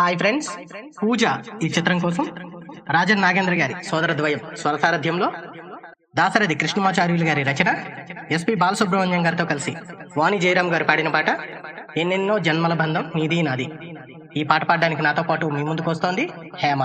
Hi friends, పూజ ఈ చిత్రం కోసం రాజన్ నాగేంద్ర గారి సోదర ద్వయం స్వరసారథ్యంలో దాశరథి కృష్ణమాచార్యులు గారి రచన, ఎస్పి బాలసుబ్రహ్మణ్యం గారితో కలిసి వాణి జయరాం గారు పాడిన పాట ఎన్నెన్నో జన్మల బంధం నీది నాది. ఈ పాట పాడడానికి నాతో పాటు మీ ముందుకు వస్తోంది హేమ.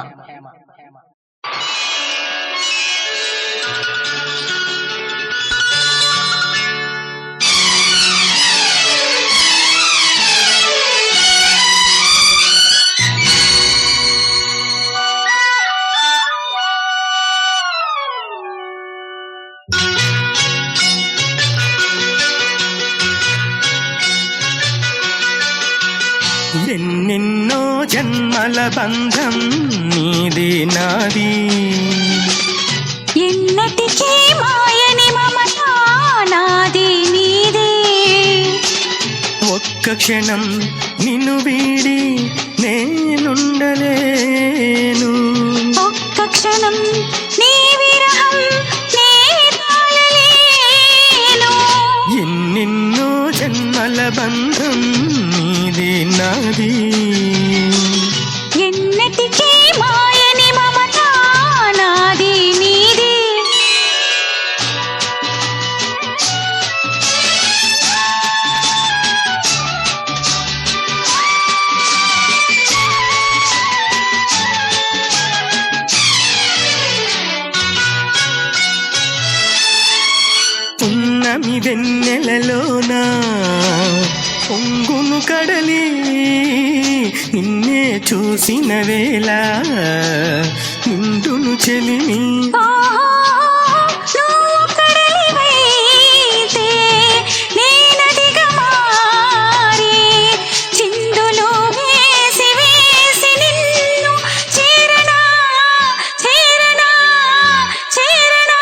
ఎన్నెన్నో జన్మల బంధం నీది నాది, ఎన్నటికీ మాయని మమత నాది నీది. ఒక్క క్షణం నిన్ను వీడి నేనుండలేను, ఒక్క క్షణం నీ విరహం నే తాళలేను. ఎన్నెన్నో జన్మల బంధం నీది నాది, ఎన్నటికీ మాయని మమత నాది నీది. పున్నమి వెన్నెలలోన పొంగును కడలి నిన్నే చూసిన వేళ నిండును చెలిమి. నువ్వు కడలివైతే నేనదిగా మారి చిందులు వేసి వేసి నిన్ను చేరనా చేరనా చేరనా.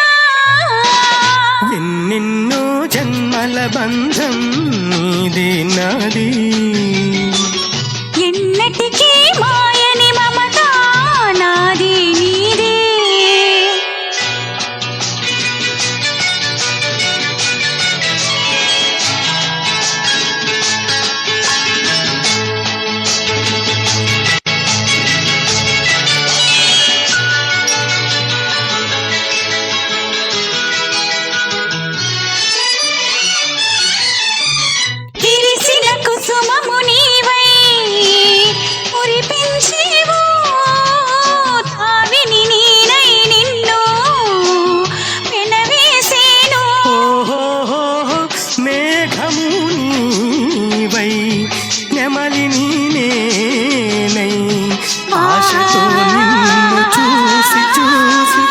ఎన్నెన్నో జన్మల బంధం నీది నాది, ఎన్నటికీ మాయని మమత నాది నీది. విరిసిన కుసుమము నీవై మురిపించేవు, తావిని నీనై నిన్ను పెనవేసేను. ఓహో మేఘము నీవై నెమలిని నేనై ఆశతో నిన్ను చూసి చూసి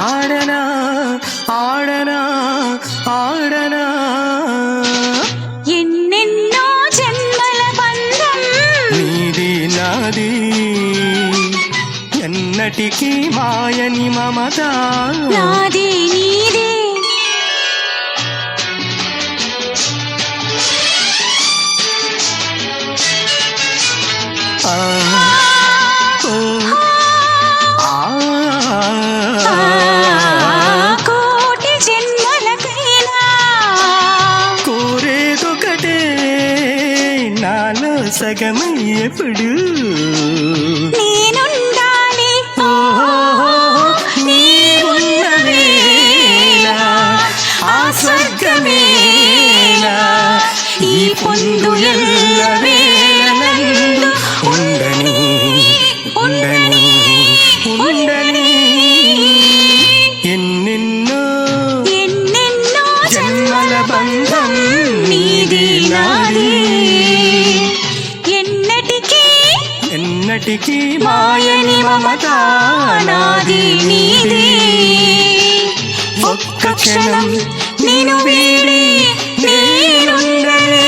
ఆడనా ఆడనా ఆడనా. ఎన్నెన్నో జన్మల బంధం నీది నాది, ఎన్నటికీ మాయని మమత నాది నీది. ఆ, ఓ, ఆ. కోటి జన్మలకైనా కోరేదొకటే నాలో సగమై ఎప్పుడు నేనుండాలి. నీ ఉన్న వేళ ఆ స్వర్గమేలా ఈ పొందు ఎల్ల వేళలందు ఉండని ఉండని ఉండని. ఎన్నెన్నో ఎన్నెన్నో జన్మల బంధం నీది నాది, ఎన్నటికీ ఎన్నటికీ మాయని మమత నాది నీది. ఒక్క క్షణం నిన్ను వీడి నేనుండలేను.